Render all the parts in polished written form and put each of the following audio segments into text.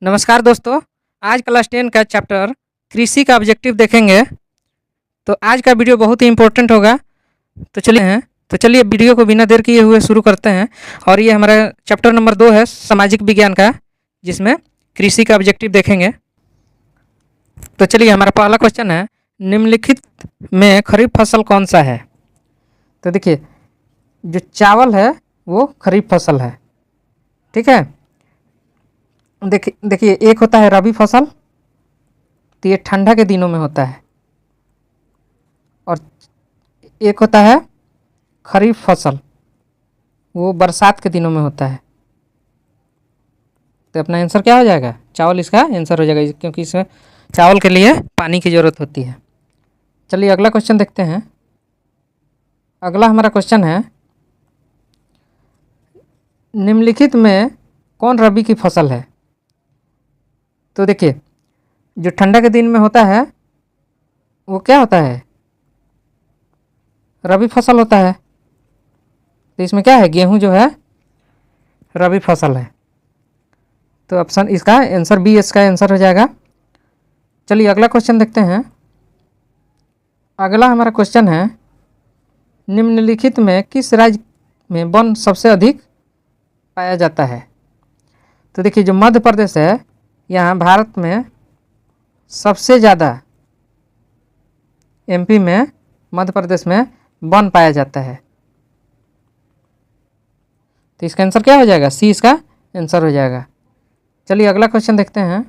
नमस्कार दोस्तों। आज क्लास 10 का चैप्टर कृषि का ऑब्जेक्टिव देखेंगे। तो आज का वीडियो बहुत ही इम्पोर्टेंट होगा। तो चलिए वीडियो को बिना देर किए हुए शुरू करते हैं। और ये हमारा चैप्टर नंबर 2 है सामाजिक विज्ञान का, जिसमें कृषि का ऑब्जेक्टिव देखेंगे। तो चलिए हमारा पहला क्वेश्चन है, निम्नलिखित में खरीफ फसल कौन सा है। तो देखिए, जो चावल है वो खरीफ फसल है, ठीक है। देखिए एक होता है रबी फसल, तो ये ठंडा के दिनों में होता है, और एक होता है खरीफ फसल, वो बरसात के दिनों में होता है। तो अपना आंसर क्या हो जाएगा? चावल इसका आंसर हो जाएगा, क्योंकि इसमें चावल के लिए पानी की ज़रूरत होती है। चलिए अगला क्वेश्चन देखते हैं। अगला हमारा क्वेश्चन है, निम्नलिखित में कौन रबी की फसल है। तो देखिए, जो ठंडा के दिन में होता है वो क्या होता है? रबी फसल होता है। तो इसमें क्या है? गेहूं जो है रबी फसल है। तो ऑप्शन इसका आंसर बी इसका आंसर हो जाएगा। चलिए अगला क्वेश्चन देखते हैं। अगला हमारा क्वेश्चन है, निम्नलिखित में किस राज्य में वन सबसे अधिक पाया जाता है। तो देखिए, जो मध्य प्रदेश है, यहाँ भारत में सबसे ज़्यादा एमपी में, मध्य प्रदेश में वन पाया जाता है। तो इसका आंसर क्या हो जाएगा? सी इसका आंसर हो जाएगा। चलिए अगला क्वेश्चन देखते हैं।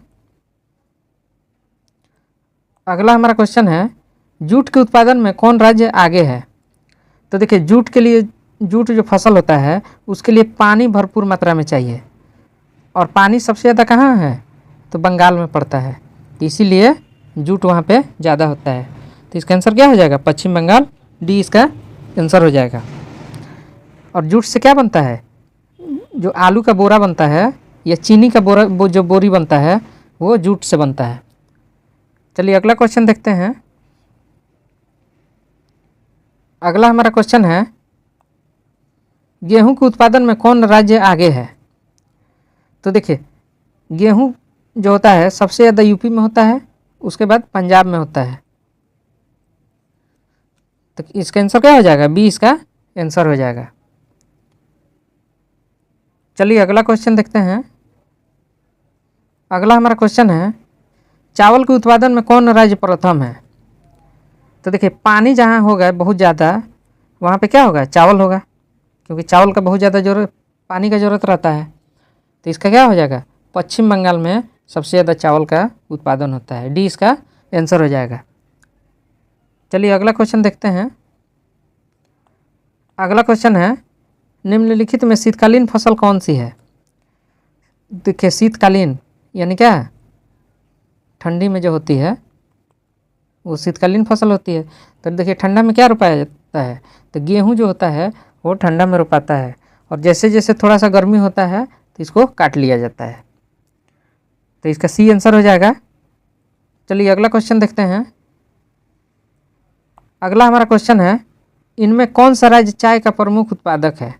अगला हमारा क्वेश्चन है, जूट के उत्पादन में कौन राज्य आगे है। तो देखिए, जूट के लिए, जूट जो फसल होता है उसके लिए पानी भरपूर मात्रा में चाहिए, और पानी सबसे ज़्यादा कहाँ है? तो बंगाल में पड़ता है, इसीलिए जूट वहाँ पे ज़्यादा होता है। तो इसका आंसर क्या हो जाएगा? पश्चिम बंगाल, डी इसका आंसर हो जाएगा। और जूट से क्या बनता है? जो आलू का बोरा बनता है या चीनी का बोरा, जो बोरी बनता है, वो जूट से बनता है। चलिए अगला क्वेश्चन देखते हैं। अगला हमारा क्वेश्चन है, गेहूं के उत्पादन में कौन राज्य आगे है। तो देखिए, गेहूं जो होता है सबसे ज़्यादा यूपी में होता है, उसके बाद पंजाब में होता है। तो इसका आंसर क्या हो जाएगा? बी इसका आंसर हो जाएगा। चलिए अगला क्वेश्चन देखते हैं। अगला हमारा क्वेश्चन है, चावल के उत्पादन में कौन राज्य प्रथम है। तो देखिए, पानी जहाँ होगा बहुत ज़्यादा, वहाँ पे क्या होगा? चावल होगा, क्योंकि चावल का बहुत ज़्यादा ज़रूरत, पानी का ज़रूरत रहता है। तो इसका क्या हो जाएगा? पश्चिम बंगाल में सबसे ज़्यादा चावल का उत्पादन होता है, डी इसका आंसर हो जाएगा। चलिए अगला क्वेश्चन देखते हैं। अगला क्वेश्चन है, निम्नलिखित में शीतकालीन फसल कौन सी है। देखिए, शीतकालीन यानी क्या? ठंडी में जो होती है वो शीतकालीन फसल होती है। तो देखिए, ठंडा में क्या रोपाया जाता है? तो गेहूं जो होता है वो ठंडा में रोपाता है, और जैसे जैसे थोड़ा सा गर्मी होता है तो इसको काट लिया जाता है। तो इसका सी आंसर हो जाएगा। चलिए अगला क्वेश्चन देखते हैं। अगला हमारा क्वेश्चन है, इनमें कौन सा राज्य चाय का प्रमुख उत्पादक है।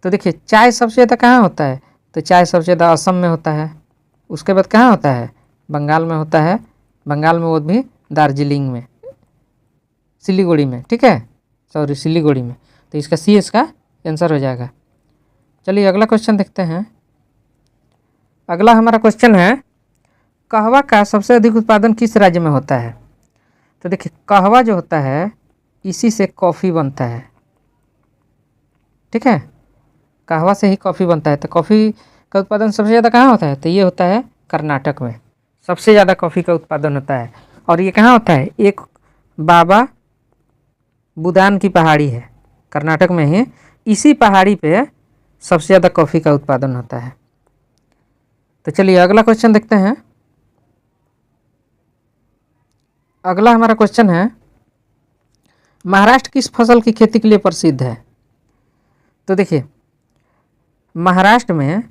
तो देखिए, चाय सबसे ज़्यादा कहाँ होता है? तो चाय सबसे ज़्यादा असम में होता है, उसके बाद कहाँ होता है? बंगाल में होता है। बंगाल में वो भी दार्जिलिंग में, सिलीगुड़ी में, ठीक है, सॉरी सिलीगुड़ी में। तो इसका सी इसका आंसर हो जाएगा। चलिए अगला क्वेश्चन देखते हैं। अगला हमारा क्वेश्चन है, कहवा का सबसे अधिक उत्पादन किस राज्य में होता है। तो देखिए, कहवा जो होता है इसी से कॉफ़ी बनता है, ठीक है, कहवा से ही कॉफ़ी बनता है। तो कॉफ़ी का उत्पादन सबसे ज़्यादा कहाँ होता है? तो ये होता है कर्नाटक में, सबसे ज़्यादा कॉफ़ी का उत्पादन होता है। और ये कहाँ होता है? एक बाबा बुदान की पहाड़ी है कर्नाटक में ही, इसी पहाड़ी पे सबसे ज़्यादा कॉफ़ी का उत्पादन होता है। तो चलिए अगला क्वेश्चन देखते हैं। अगला हमारा क्वेश्चन है, महाराष्ट्र किस फसल की खेती के लिए प्रसिद्ध है। तो देखिए, महाराष्ट्र में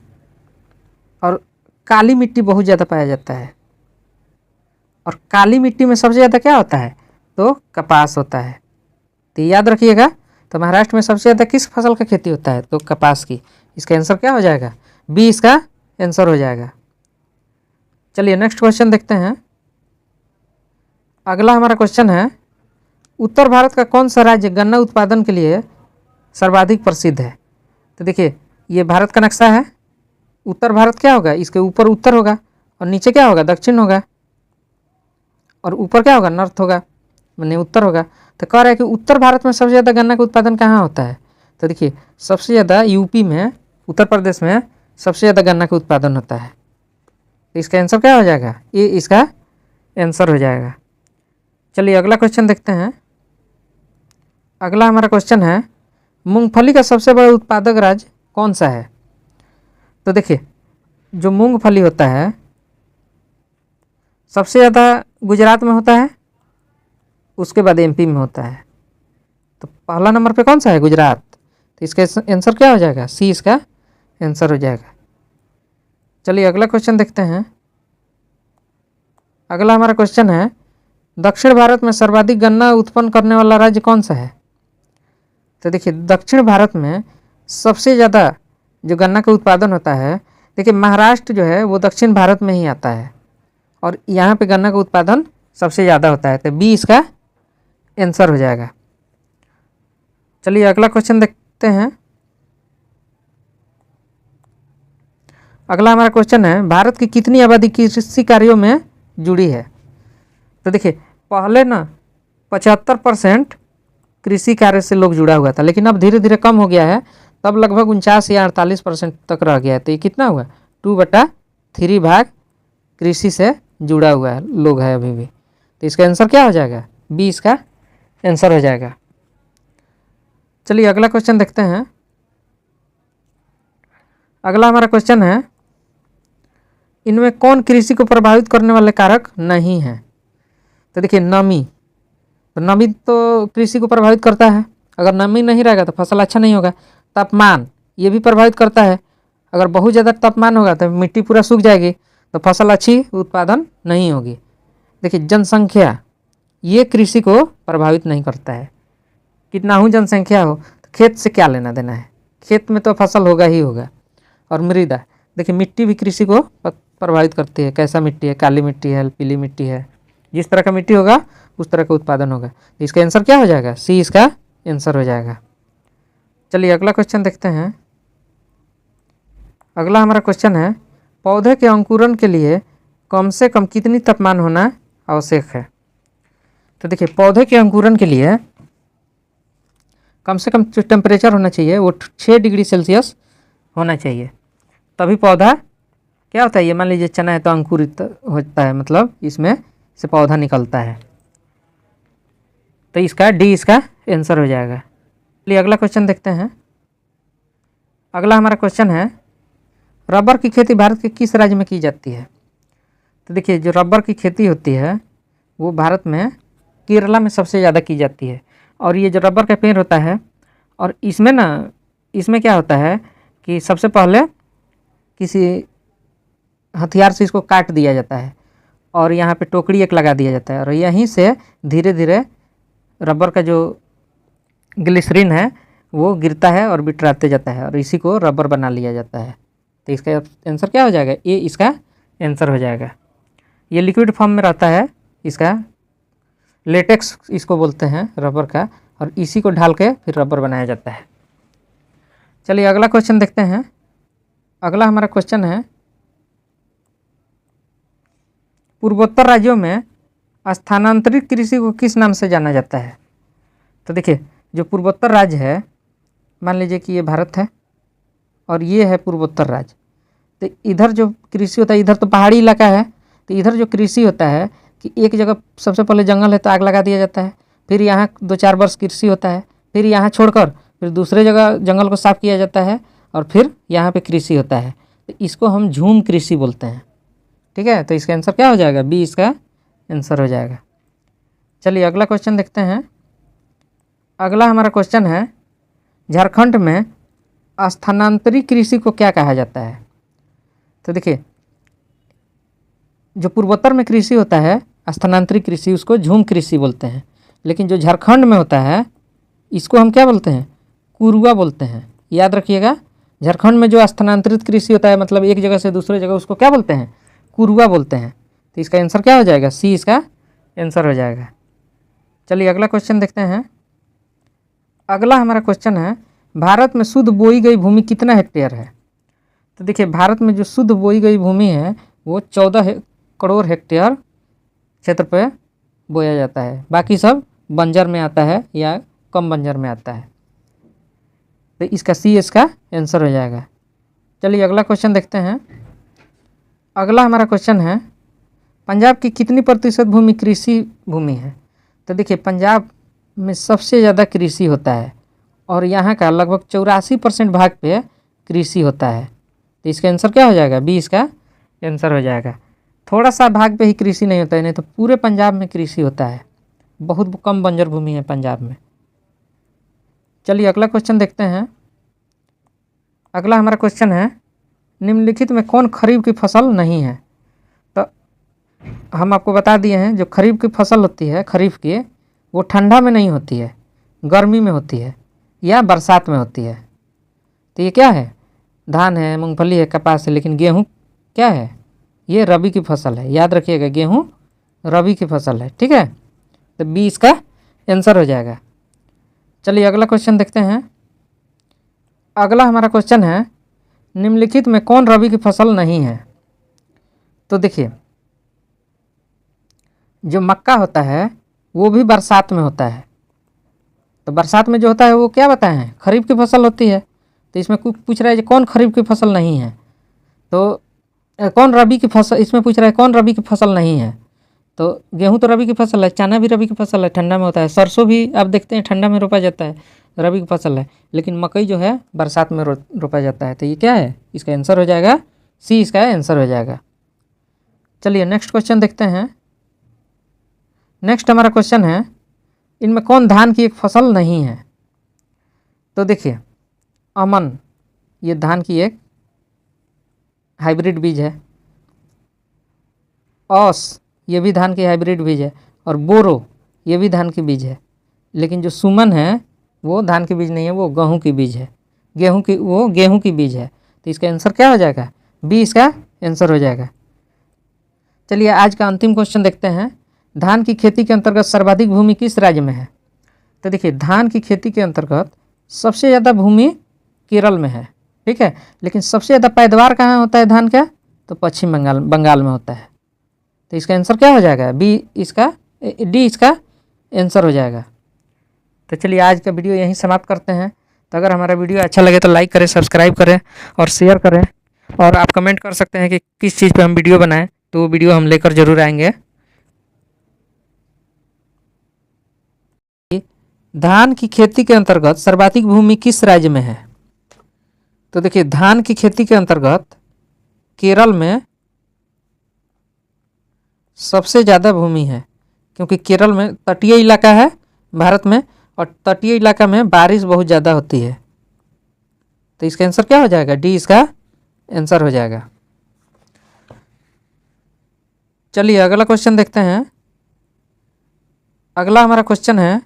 और काली मिट्टी बहुत ज़्यादा पाया जाता है, और काली मिट्टी में सबसे ज़्यादा क्या होता है? तो कपास होता है। तो याद रखिएगा। तो महाराष्ट्र में सबसे ज़्यादा किस फसल का खेती होता है? तो कपास की। इसका आंसर क्या हो जाएगा? बी इसका आंसर हो जाएगा। चलिए नेक्स्ट क्वेश्चन देखते हैं। अगला हमारा क्वेश्चन है, उत्तर भारत का कौन सा राज्य गन्ना उत्पादन के लिए सर्वाधिक प्रसिद्ध है? तो देखिए ये भारत का नक्शा है। उत्तर भारत क्या होगा, इसके ऊपर उत्तर होगा और नीचे क्या होगा, दक्षिण होगा, और ऊपर क्या होगा, नॉर्थ होगा, माने उत्तर होगा। तो कह रहा है कि उत्तर भारत में सबसे ज़्यादा गन्ना का उत्पादन कहाँ होता है? तो देखिए सबसे ज़्यादा यूपी में, उत्तर प्रदेश में सबसे ज़्यादा गन्ना का उत्पादन होता है। तो इसका आंसर क्या हो जाएगा, ये इसका आंसर हो जाएगा। चलिए अगला क्वेश्चन देखते हैं। अगला हमारा क्वेश्चन है, मूंगफली का सबसे बड़ा उत्पादक राज्य कौन सा है? तो देखिए जो मूंगफली होता है सबसे ज़्यादा गुजरात में होता है, उसके बाद एमपी में होता है। तो पहला नंबर पे कौन सा है, गुजरात। तो इसका आंसर क्या हो जाएगा, सी इसका आंसर हो जाएगा। चलिए अगला क्वेश्चन देखते हैं। अगला हमारा क्वेश्चन है, दक्षिण भारत में सर्वाधिक गन्ना उत्पन्न करने वाला राज्य कौन सा है? तो देखिए दक्षिण भारत में सबसे ज़्यादा जो गन्ना का उत्पादन होता है, देखिए महाराष्ट्र जो है वो दक्षिण भारत में ही आता है और यहाँ पे गन्ना का उत्पादन सबसे ज़्यादा होता है। तो बी इसका आंसर हो जाएगा। चलिए अगला क्वेश्चन देखते हैं। अगला हमारा क्वेश्चन है, भारत की कितनी आबादी कृषि कार्यों में जुड़ी है? तो देखिए पहले ना 75% कृषि कार्य से लोग जुड़ा हुआ था, लेकिन अब धीरे धीरे कम हो गया है, तब लगभग 49 या 48% तक रह गया है। तो ये कितना हुआ, 2/3 भाग कृषि से जुड़ा हुआ है लोग है अभी भी। तो इसका आंसर क्या हो जाएगा, बी इसका आंसर हो जाएगा। चलिए अगला क्वेश्चन देखते हैं। अगला हमारा क्वेश्चन है, इनमें कौन कृषि को प्रभावित करने वाले कारक नहीं है? तो देखिए नमी, तो नमी तो कृषि को प्रभावित करता है, अगर नमी नहीं रहेगा तो फसल अच्छा नहीं होगा। तापमान ये भी प्रभावित करता है, अगर बहुत ज़्यादा तापमान होगा तो मिट्टी पूरा सूख जाएगी, तो फसल अच्छी उत्पादन नहीं होगी। देखिए जनसंख्या ये कृषि को प्रभावित नहीं करता है, कितना ही जनसंख्या हो तो खेत से क्या लेना देना है, खेत में तो फसल होगा ही होगा। और मृदा, देखिए मिट्टी भी कृषि को प्रभावित करती है, कैसा मिट्टी है, काली मिट्टी है, पीली मिट्टी है, जिस तरह का मिट्टी होगा उस तरह का उत्पादन होगा। तो इसका आंसर क्या हो जाएगा, सी इसका आंसर हो जाएगा। चलिए अगला क्वेश्चन देखते हैं। अगला हमारा क्वेश्चन है, पौधे के अंकुरण के लिए कम से कम कितनी तापमान होना आवश्यक है? तो देखिए पौधे के अंकुरण के लिए कम से कम जो टेम्परेचर होना चाहिए वो 6 डिग्री सेल्सियस होना चाहिए, तभी पौधा क्या होता है, ये मान लीजिए चना है तो अंकुरित होता है, मतलब इसमें से पौधा निकलता है। तो इसका डी इसका आंसर हो जाएगा। चलिए अगला क्वेश्चन देखते हैं। अगला हमारा क्वेश्चन है, रबर की खेती भारत के किस राज्य में की जाती है? तो देखिए जो रबर की खेती होती है वो भारत में केरला में सबसे ज़्यादा की जाती है। और ये जो रबर का पेड़ होता है, और इसमें ना, इसमें क्या होता है कि सबसे पहले किसी हथियार से इसको काट दिया जाता है और यहाँ पे टोकरी एक लगा दिया जाता है, और यहीं से धीरे धीरे रबर का जो ग्लिसरीन है वो गिरता है और बिटराते जाता है, और इसी को रबर बना लिया जाता है। तो इसका आंसर क्या हो जाएगा, ये इसका आंसर हो जाएगा। ये लिक्विड फॉर्म में रहता है, इसका लेटेक्स इसको बोलते हैं रबर का, और इसी को ढाल के फिर रबर बनाया जाता है। चलिए अगला क्वेश्चन देखते हैं। अगला हमारा क्वेश्चन है, पूर्वोत्तर राज्यों में स्थानांतरित कृषि को किस नाम से जाना जाता है? तो देखिए जो पूर्वोत्तर राज्य है, मान लीजिए कि ये भारत है और ये है पूर्वोत्तर राज्य, तो इधर जो कृषि होता है, इधर तो पहाड़ी इलाका है, तो इधर जो कृषि होता है कि एक जगह सबसे पहले जंगल है तो आग लगा दिया जाता है, फिर यहाँ 2-4 वर्ष कृषि होता है, फिर यहाँ छोड़कर फिर दूसरे जगह जंगल को साफ किया जाता है, और फिर यहाँ पे कृषि होता है। तो इसको हम झूम कृषि बोलते हैं, ठीक है। तो इसका आंसर क्या हो जाएगा, बी इसका आंसर हो जाएगा। चलिए अगला क्वेश्चन देखते हैं। अगला हमारा क्वेश्चन है, झारखंड में स्थानांतरित कृषि को क्या कहा जाता है? तो देखिए जो पूर्वोत्तर में कृषि होता है स्थानांतरित कृषि, उसको झूम कृषि बोलते हैं, लेकिन जो झारखंड में होता है इसको हम क्या बोलते हैं, कुरुआ बोलते हैं। याद रखिएगा, झारखंड में जो स्थानांतरित कृषि होता है, मतलब एक जगह से दूसरे जगह, उसको क्या बोलते हैं, कुरुआ बोलते हैं। तो इसका आंसर क्या हो जाएगा? सी इसका आंसर हो जाएगा। चलिए अगला क्वेश्चन देखते हैं। अगला हमारा क्वेश्चन है, भारत में शुद्ध बोई गई भूमि कितना हेक्टेयर है? तो देखिए भारत में जो शुद्ध बोई गई भूमि है वो 14 करोड़ हेक्टेयर क्षेत्र पे बोया जाता है। बाकी सब बंजर में आता है या कम बंजर में आता है। तो इसका सी इसका आंसर हो जाएगा। चलिए अगला क्वेश्चन देखते हैं। अगला हमारा क्वेश्चन है, पंजाब की कितनी प्रतिशत भूमि कृषि भूमि है? तो देखिए पंजाब में सबसे ज़्यादा कृषि होता है और यहाँ का लगभग 84% भाग पे कृषि होता है। तो इसका आंसर क्या हो जाएगा? बी इसका आंसर हो जाएगा। थोड़ा सा भाग पे ही कृषि नहीं होता है, नहीं तो पूरे पंजाब में कृषि होता है। बहुत कम बंजर भूमि है पंजाब में। चलिए अगला क्वेश्चन देखते हैं। अगला हमारा क्वेश्चन है, निम्नलिखित में कौन खरीफ की फसल नहीं है? तो हम आपको बता दिए हैं जो खरीफ की फसल होती है खरीफ की, वो ठंडा में नहीं होती है, गर्मी में होती है या बरसात में होती है। तो ये क्या है? धान है, मूंगफली है, कपास है। लेकिन गेहूँ क्या है? ये रबी की फसल है। याद रखिएगा गेहूँ रबी की फसल है। ठीक है, तो बी इसका आंसर हो जाएगा। चलिए अगला क्वेश्चन देखते हैं। अगला हमारा क्वेश्चन है, निम्नलिखित में कौन रबी की फसल नहीं है? तो देखिए जो मक्का होता है वो भी बरसात में होता है। तो बरसात में जो होता है वो क्या बताए हैं? खरीफ की फसल होती है। तो इसमें कुछ पूछ रहा है कौन खरीफ की फसल नहीं है, तो कौन रबी की फसल, इसमें पूछ रहा है कौन रबी की फसल नहीं है। तो गेहूं तो रबी की फसल है, चना भी रबी की फसल है, ठंडा में होता है। सरसों भी आप देखते हैं ठंडा में रोपा जाता है, रबी की फसल है। लेकिन मकई जो है बरसात में रोपा जाता है। तो ये क्या है? इसका आंसर हो जाएगा सी इसका आंसर हो जाएगा। चलिए नेक्स्ट क्वेश्चन देखते हैं। नेक्स्ट हमारा क्वेश्चन है, इनमें कौन धान की एक फसल नहीं है? तो देखिए अमन ये धान की एक हाइब्रिड बीज है, औस ये भी धान की हाइब्रिड बीज है, और बोरो ये भी धान की बीज है। लेकिन जो सुमन है वो धान की बीज नहीं है, वो गेहूं की बीज है। गेहूं की बीज है। तो इसका आंसर क्या हो जाएगा? बी इसका आंसर हो जाएगा। चलिए आज का अंतिम क्वेश्चन देखते हैं। धान की खेती के अंतर्गत सर्वाधिक भूमि किस राज्य में है? तो देखिए धान की खेती के अंतर्गत सबसे ज़्यादा भूमि केरल में है। ठीक है, लेकिन सबसे ज़्यादा पैदावार कहाँ होता है धान का? तो पश्चिम बंगाल में होता है। तो इसका आंसर क्या हो जाएगा? डी इसका आंसर हो जाएगा। तो चलिए आज का वीडियो यहीं समाप्त करते हैं। तो अगर हमारा वीडियो अच्छा लगे तो लाइक करें, सब्सक्राइब करें और शेयर करें। और आप कमेंट कर सकते हैं कि किस चीज़ पे हम वीडियो बनाएं, तो वो वीडियो हम लेकर ज़रूर आएंगे। धान की खेती के अंतर्गत सर्वाधिक भूमि किस राज्य में है? तो देखिए धान की खेती के अंतर्गत केरल में सबसे ज़्यादा भूमि है, क्योंकि केरल में तटीय इलाका है भारत में, और तटीय इलाका में बारिश बहुत ज़्यादा होती है। तो इसका आंसर क्या हो जाएगा? डी इसका आंसर हो जाएगा। चलिए अगला क्वेश्चन देखते हैं। अगला हमारा क्वेश्चन है,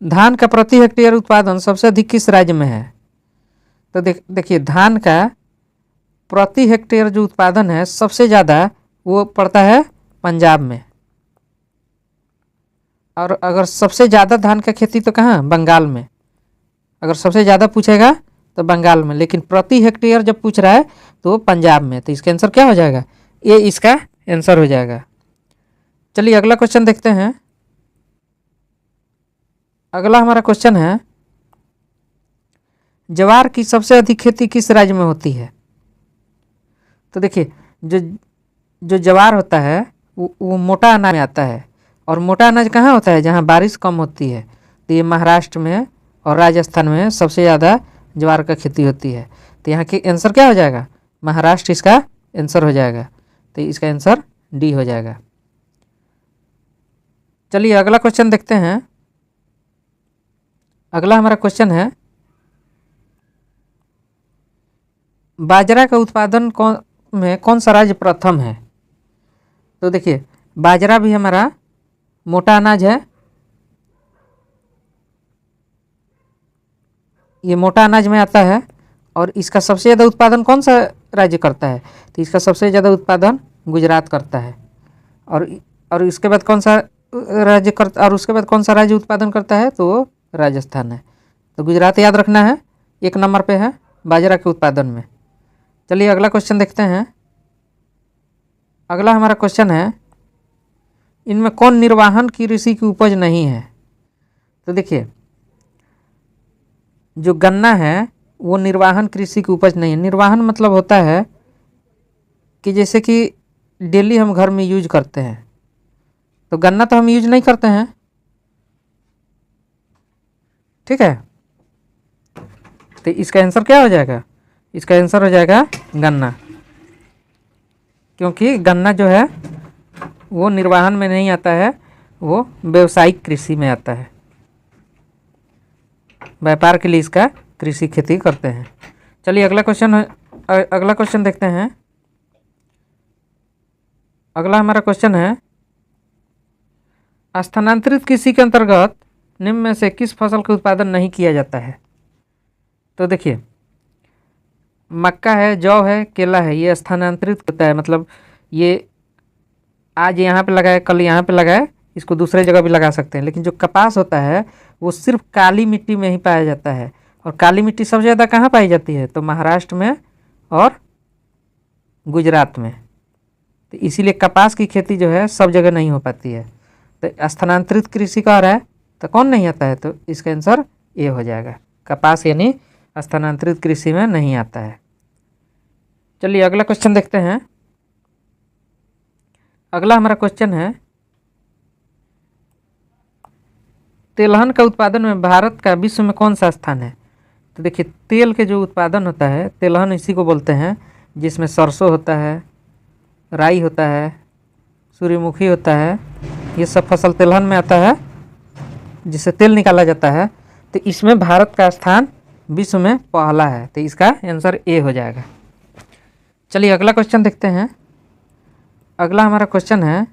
धान का प्रति हेक्टेयर उत्पादन सबसे अधिक किस राज्य में है? तो देखिए धान का प्रति हेक्टेयर जो उत्पादन है सबसे ज़्यादा वो पड़ता है पंजाब में। और अगर सबसे ज़्यादा धान का खेती तो कहाँ? बंगाल में। अगर सबसे ज़्यादा पूछेगा तो बंगाल में, लेकिन प्रति हेक्टेयर जब पूछ रहा है तो पंजाब में। तो इसका आंसर क्या हो जाएगा? ये इसका आंसर हो जाएगा। चलिए अगला क्वेश्चन देखते हैं। अगला हमारा क्वेश्चन है, ज्वार की सबसे अधिक खेती किस राज्य में होती है? तो देखिए जो ज्वार होता है वो मोटा अनाज में आता है, और मोटा अनाज कहाँ होता है? जहाँ बारिश कम होती है। तो ये महाराष्ट्र में और राजस्थान में सबसे ज़्यादा ज्वार का खेती होती है। तो यहाँ की आंसर क्या हो जाएगा? महाराष्ट्र इसका आंसर हो जाएगा। तो इसका आंसर डी हो जाएगा। चलिए अगला क्वेश्चन देखते हैं। अगला हमारा क्वेश्चन है, बाजरा का उत्पादन कौन सा राज्य प्रथम है? तो देखिए बाजरा भी हमारा मोटा अनाज है, ये मोटा अनाज में आता है, और इसका सबसे ज़्यादा उत्पादन कौन सा राज्य करता है? तो इसका सबसे ज़्यादा उत्पादन गुजरात करता है। और इसके बाद कौन सा राज्य करता, और उसके बाद कौन सा राज्य उत्पादन करता है? तो वो राजस्थान है। तो गुजरात याद रखना है, 1 नंबर पे है बाजरा के उत्पादन में। चलिए अगला क्वेश्चन देखते हैं। अगला हमारा क्वेश्चन है, इनमें कौन निर्वाहन कृषि की उपज नहीं है? तो देखिए, जो गन्ना है वो निर्वाहन कृषि की उपज नहीं है। निर्वाहन मतलब होता है कि जैसे कि डेली हम घर में यूज करते हैं, तो गन्ना तो हम यूज नहीं करते हैं, ठीक है। तो इसका आंसर क्या हो जाएगा? इसका आंसर हो जाएगा गन्ना, क्योंकि गन्ना जो है वो निर्वाहन में नहीं आता है, वो व्यावसायिक कृषि में आता है। व्यापार के लिए इसका कृषि खेती करते हैं। चलिए अगला क्वेश्चन देखते हैं। अगला हमारा क्वेश्चन है, स्थानांतरित कृषि के अंतर्गत निम्न में से किस फसल का उत्पादन नहीं किया जाता है? तो देखिए, मक्का है, जौ है, केला है, ये स्थानांतरित होता है। मतलब ये आज यहाँ पे लगाए, कल यहाँ पे लगाए, इसको दूसरे जगह भी लगा सकते हैं। लेकिन जो कपास होता है वो सिर्फ काली मिट्टी में ही पाया जाता है। और काली मिट्टी सबसे ज़्यादा कहाँ पाई जाती है? तो महाराष्ट्र में और गुजरात में। तो इसीलिए कपास की खेती जो है सब जगह नहीं हो पाती है। तो स्थानांतरित कृषि का रहा है तो कौन नहीं आता है? तो इसका आंसर ए हो जाएगा, कपास यानी स्थानांतरित कृषि में नहीं आता है। चलिए अगला क्वेश्चन देखते हैं। अगला हमारा क्वेश्चन है, तेलहन का उत्पादन में भारत का विश्व में कौन सा स्थान है? तो देखिए, तेल के जो उत्पादन होता है, तेलहन इसी को बोलते हैं, जिसमें सरसों होता है, राई होता है, सूर्यमुखी होता है, ये सब फसल तेलहन में आता है, जिससे तेल निकाला जाता है। तो इसमें भारत का स्थान विश्व में पहला है। तो इसका आंसर ए हो जाएगा। चलिए अगला क्वेश्चन देखते हैं। अगला हमारा क्वेश्चन है,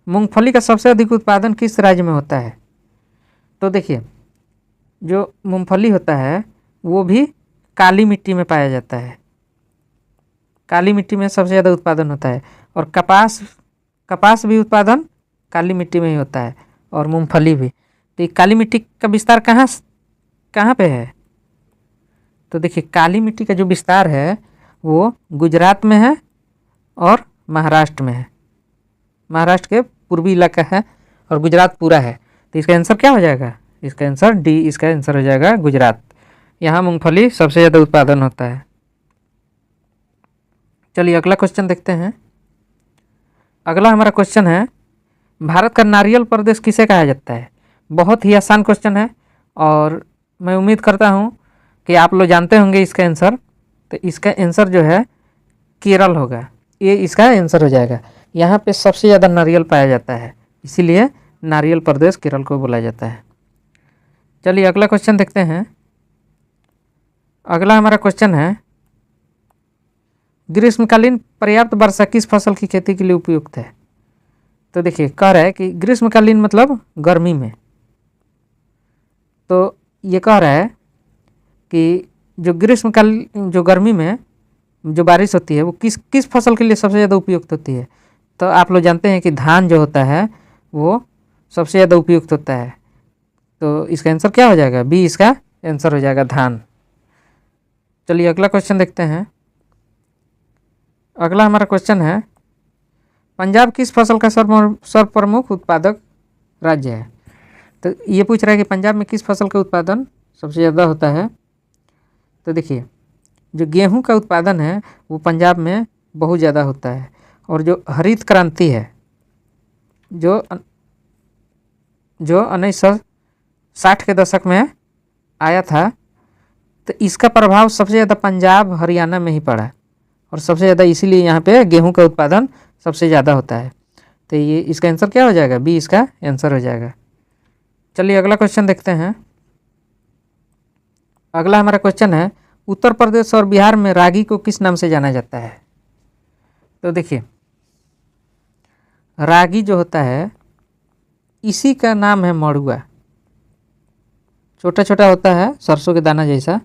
मूंगफली का सबसे अधिक उत्पादन किस राज्य में होता है? तो देखिए, जो मूंगफली होता है वो भी काली मिट्टी में पाया जाता है। काली मिट्टी में सबसे ज़्यादा उत्पादन होता है। और कपास भी उत्पादन काली मिट्टी में ही होता है, और मूंगफली भी। तो ये काली मिट्टी का विस्तार कहाँ पे है? तो देखिए, काली मिट्टी का जो विस्तार है वो गुजरात में है और महाराष्ट्र में है। महाराष्ट्र के पूर्वी इलाका है और गुजरात पूरा है। तो इसका आंसर क्या हो जाएगा? इसका आंसर डी, इसका आंसर हो जाएगा गुजरात। यहाँ मूंगफली सबसे ज़्यादा उत्पादन होता है। चलिए अगला क्वेश्चन देखते हैं। अगला हमारा क्वेश्चन है, भारत का नारियल प्रदेश किसे कहा जाता है? बहुत ही आसान क्वेश्चन है और मैं उम्मीद करता हूँ कि आप लोग जानते होंगे इसका आंसर। तो इसका आंसर जो है केरल होगा, ये इसका आंसर हो जाएगा। यहाँ पे सबसे ज़्यादा नारियल पाया जाता है, इसीलिए नारियल प्रदेश केरल को बोला जाता है। चलिए अगला क्वेश्चन देखते हैं। अगला हमारा क्वेश्चन है, ग्रीष्मकालीन पर्याप्त वर्षा किस फसल की खेती के लिए उपयुक्त है? तो देखिए, कह रहा है कि ग्रीष्मकालीन मतलब गर्मी में। तो ये कह रहा है कि जो गर्मी में जो बारिश होती है वो किस फसल के लिए सबसे ज़्यादा उपयुक्त होती है? तो आप लोग जानते हैं कि धान जो होता है वो सबसे ज़्यादा उपयुक्त होता है। तो इसका आंसर क्या हो जाएगा? बी, इसका आंसर हो जाएगा धान। चलिए अगला क्वेश्चन देखते हैं। अगला हमारा क्वेश्चन है, पंजाब किस फसल का सर्वप्रमुख उत्पादक राज्य है? तो ये पूछ रहा है कि पंजाब में किस फसल का उत्पादन सबसे ज़्यादा होता है? तो देखिए, जो गेहूं का उत्पादन है वो पंजाब में बहुत ज़्यादा होता है। और जो हरित क्रांति है, जो 1960 के दशक में आया था, तो इसका प्रभाव सबसे ज़्यादा पंजाब हरियाणा में ही पड़ा। और सबसे ज़्यादा इसीलिए यहाँ पे गेहूं का उत्पादन सबसे ज़्यादा होता है। तो ये इसका आंसर क्या हो जाएगा? बी, इसका आंसर हो जाएगा। चलिए अगला क्वेश्चन देखते हैं। अगला हमारा क्वेश्चन है, उत्तर प्रदेश और बिहार में रागी को किस नाम से जाना जाता है? तो देखिए, रागी जो होता है इसी का नाम है मड़ुआ। छोटा छोटा होता है, सरसों के दाना जैसा,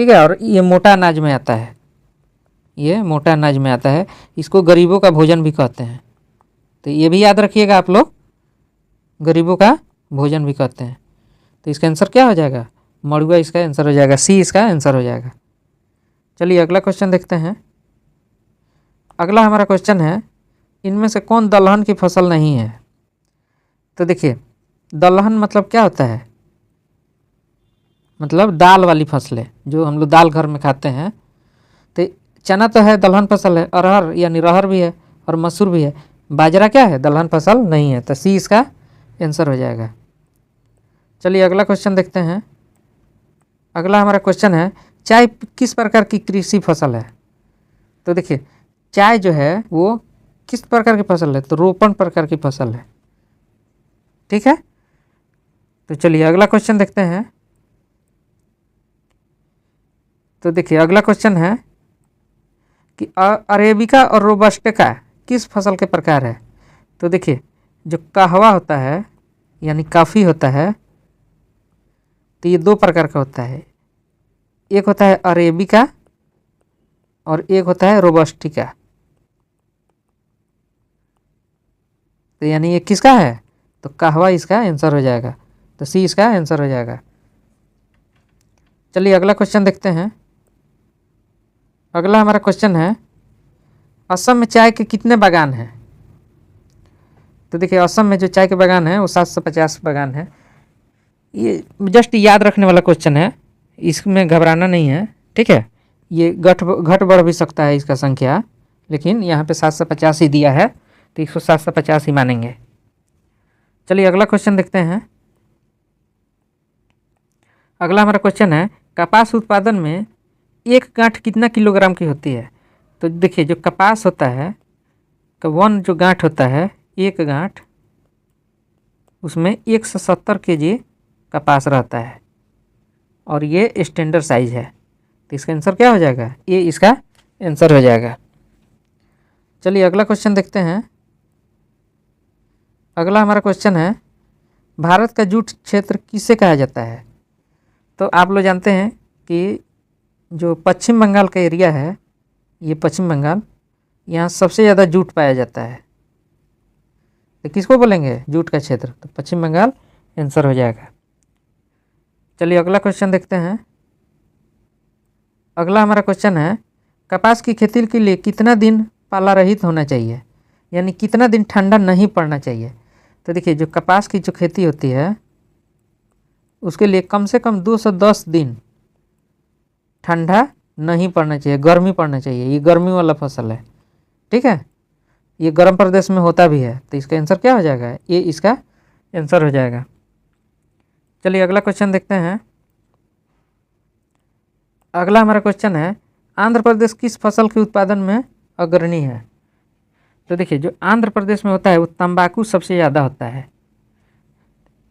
ठीक है। और ये मोटा अनाज में आता है, ये मोटा अनाज में आता है, इसको गरीबों का भोजन भी कहते हैं। तो ये भी याद रखिएगा आप लोग, गरीबों का भोजन भी कहते हैं। तो इसका आंसर क्या हो जाएगा, मड़ुआ इसका आंसर हो जाएगा, सी इसका आंसर हो जाएगा। चलिए अगला क्वेश्चन देखते हैं। अगला हमारा क्वेश्चन है, इनमें से कौन दलहन की फसल नहीं है। तो देखिए दलहन मतलब क्या होता है, मतलब दाल वाली फसलें जो हम लोग दाल घर में खाते हैं। तो चना तो है, दलहन फसल है, अरहर यानी रहर भी है, और मसूर भी है। बाजरा क्या है, दलहन फसल नहीं है। तो सी इसका आंसर हो जाएगा। चलिए अगला क्वेश्चन देखते हैं। अगला हमारा क्वेश्चन है, चाय किस प्रकार की कृषि फसल है। तो देखिए चाय जो है वो किस प्रकार की फसल है, तो रोपण प्रकार की फसल है, ठीक है। तो चलिए अगला क्वेश्चन देखते हैं। तो देखिए अगला क्वेश्चन है कि अरेबिका और रोबस्टा किस फसल के प्रकार है। तो देखिए जो कहवा होता है यानी कॉफ़ी होता है, तो ये दो प्रकार का होता है, एक होता है अरेबिका और एक होता है रोबस्टिका। तो यानी ये किसका है, तो कहवा इसका आंसर हो जाएगा। तो सी इसका आंसर हो जाएगा। चलिए अगला क्वेश्चन देखते हैं। अगला हमारा क्वेश्चन है, असम में चाय के कितने बागान हैं। तो देखिए असम में जो चाय के बागान हैं वो 750 बागान है। ये जस्ट याद रखने वाला क्वेश्चन है, इसमें घबराना नहीं है, ठीक है। ये घट बढ़ भी सकता है इसका संख्या, लेकिन यहाँ पे 750 ही दिया है, तो इसको 750 ही मानेंगे। चलिए अगला क्वेश्चन देखते हैं। अगला हमारा क्वेश्चन है, कपास उत्पादन में एक गांठ कितना किलोग्राम की होती है। तो देखिए जो कपास होता है का वन जो गांठ होता है, एक गांठ उसमें 170 kg कपास रहता है, और ये स्टैंडर्ड साइज है। तो इसका आंसर क्या हो जाएगा, ये इसका आंसर हो जाएगा। चलिए अगला क्वेश्चन देखते हैं। अगला हमारा क्वेश्चन है, भारत का जूट क्षेत्र किसे कहा जाता है। तो आप लोग जानते हैं कि जो पश्चिम बंगाल का एरिया है, ये पश्चिम बंगाल, यहाँ सबसे ज़्यादा जूट पाया जाता है। तो किसको बोलेंगे, जूट का क्षेत्र, तो पश्चिम बंगाल आंसर हो जाएगा। चलिए अगला क्वेश्चन देखते हैं। अगला हमारा क्वेश्चन है, कपास की खेती के लिए कितना दिन पाला रहित होना चाहिए, यानी कितना दिन ठंडा नहीं पड़ना चाहिए। तो देखिए जो कपास की जो खेती होती है उसके लिए कम से कम 210 दिन ठंडा नहीं पड़ना चाहिए, गर्मी पड़ना चाहिए। ये गर्मी वाला फसल है, ठीक है, ये गर्म प्रदेश में होता भी है। तो इसका आंसर क्या हो जाएगा, ये इसका आंसर हो जाएगा। चलिए अगला क्वेश्चन देखते हैं। अगला हमारा क्वेश्चन है, आंध्र प्रदेश किस फसल के उत्पादन में अग्रणी है। तो देखिए जो आंध्र प्रदेश में होता है वो तंबाकू सबसे ज़्यादा होता है।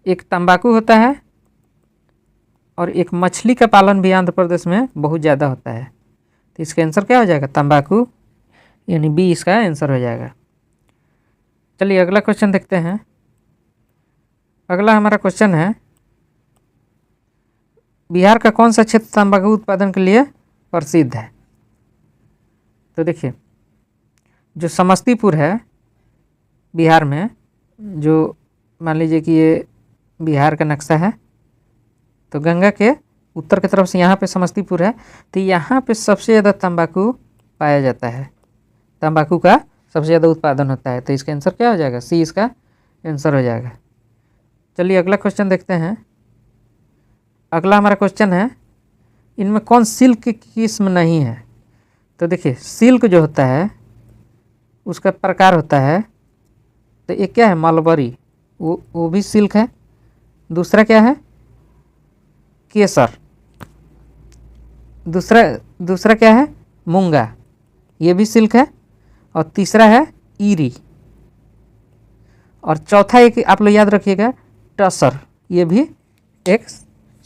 एक तंबाकू होता है और एक मछली का पालन भी आंध्र प्रदेश में बहुत ज़्यादा होता है। तो इसका आंसर क्या हो जाएगा, तंबाकू, यानी बी इसका आंसर हो जाएगा। चलिए अगला क्वेश्चन देखते हैं। अगला हमारा क्वेश्चन है, बिहार का कौन सा क्षेत्र तंबाकू उत्पादन के लिए प्रसिद्ध है। तो देखिए जो समस्तीपुर है बिहार में, जो मान लीजिए कि ये बिहार का नक्शा है, तो गंगा के उत्तर की तरफ से यहाँ पे समस्तीपुर है, तो यहाँ पे सबसे ज़्यादा तंबाकू पाया जाता है, तंबाकू का सबसे ज़्यादा उत्पादन होता है। तो इसका आंसर क्या हो जाएगा, सी इसका आंसर हो जाएगा। चलिए अगला क्वेश्चन देखते हैं। अगला हमारा क्वेश्चन है, इनमें कौन सिल्क की किस्म नहीं है। तो देखिए सिल्क जो होता है उसका प्रकार होता है, तो एक क्या है, मलबरी, वो भी सिल्क है। दूसरा क्या है, केसर। दूसरा क्या है, मूंगा, ये भी सिल्क है। और तीसरा है ईरी। और चौथा एक आप लोग याद रखिएगा, टसर, ये भी एक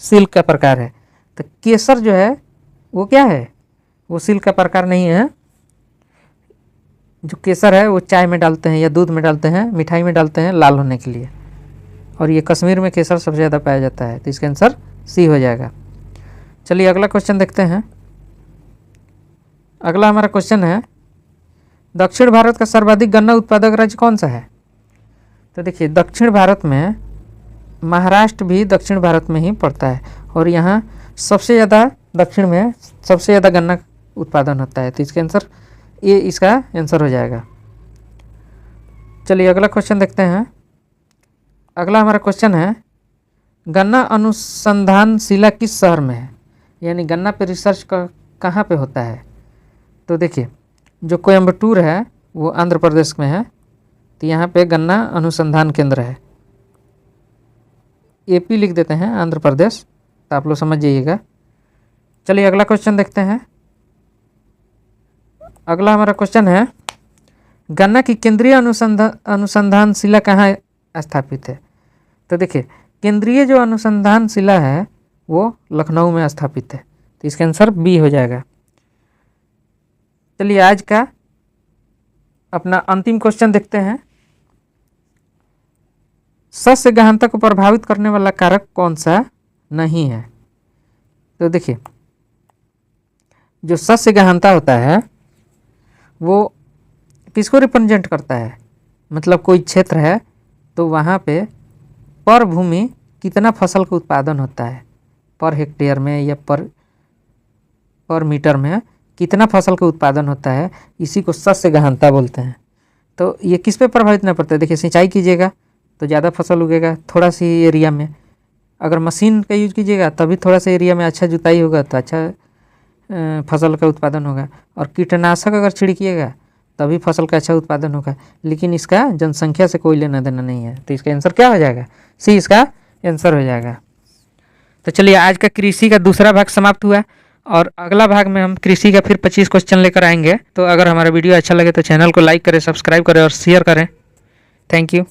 सिल्क का प्रकार है। तो केसर जो है वो क्या है, वो सिल्क का प्रकार नहीं है। जो केसर है वो चाय में डालते हैं या दूध में डालते हैं, मिठाई में डालते हैं लाल होने के लिए, और ये कश्मीर में केसर सबसे ज़्यादा पाया जाता है। तो इसका आंसर सी हो जाएगा। चलिए अगला क्वेश्चन देखते हैं। अगला हमारा क्वेश्चन है, दक्षिण भारत का सर्वाधिक गन्ना उत्पादक राज्य कौन सा है? तो देखिए दक्षिण भारत में महाराष्ट्र भी दक्षिण भारत में ही पड़ता है और यहाँ सबसे ज़्यादा दक्षिण में सबसे ज़्यादा गन्ना उत्पादन होता है। तो इसके आंसर ये इसका आंसर हो जाएगा। चलिए अगला क्वेश्चन देखते हैं। अगला हमारा क्वेश्चन है, गन्ना अनुसंधान शिला किस शहर में है? यानी गन्ना पे रिसर्च कहाँ पे होता है? तो देखिए जो कोयम्बटूर है वो आंध्र प्रदेश में है, तो यहाँ पे गन्ना अनुसंधान केंद्र है। एपी लिख देते हैं, आंध्र प्रदेश, तो आप लोग समझ जाइएगा। चलिए अगला क्वेश्चन देखते हैं। अगला हमारा क्वेश्चन है, गन्ना की केंद्रीय अनुसंधान शिला कहाँ स्थापित है? तो देखिए केंद्रीय जो अनुसंधान शिला है वो लखनऊ में स्थापित है, तो इसका आंसर बी हो जाएगा। चलिए आज का अपना अंतिम क्वेश्चन देखते हैं। सस्य गहनता को प्रभावित करने वाला कारक कौन सा नहीं है? तो देखिए जो सस्य गहनता होता है वो किसको रिप्रेजेंट करता है? मतलब कोई क्षेत्र है तो वहाँ पे पर भूमि कितना फसल का उत्पादन होता है, पर हेक्टेयर में या पर मीटर में कितना फसल का उत्पादन होता है, इसी को सस्य गहनता बोलते हैं। तो ये किस पे प्रभावित नहीं पड़ता है? देखिए सिंचाई कीजिएगा तो ज़्यादा फसल उगेगा थोड़ा सी एरिया में, अगर मशीन का यूज कीजिएगा तभी थोड़ा सा एरिया में अच्छा जुताई होगा तो अच्छा फसल का उत्पादन होगा, और कीटनाशक अगर छिड़किएगा तभी फसल का अच्छा उत्पादन होगा, लेकिन इसका जनसंख्या से कोई लेना देना नहीं है। तो इसका आंसर क्या हो जाएगा? सी इसका आंसर हो जाएगा। तो चलिए आज का कृषि का दूसरा भाग समाप्त हुआ और अगला भाग में हम कृषि का फिर 25 क्वेश्चन लेकर आएंगे। तो अगर हमारा वीडियो अच्छा लगे तो चैनल को लाइक करें, सब्सक्राइब करें और शेयर करें। Thank you.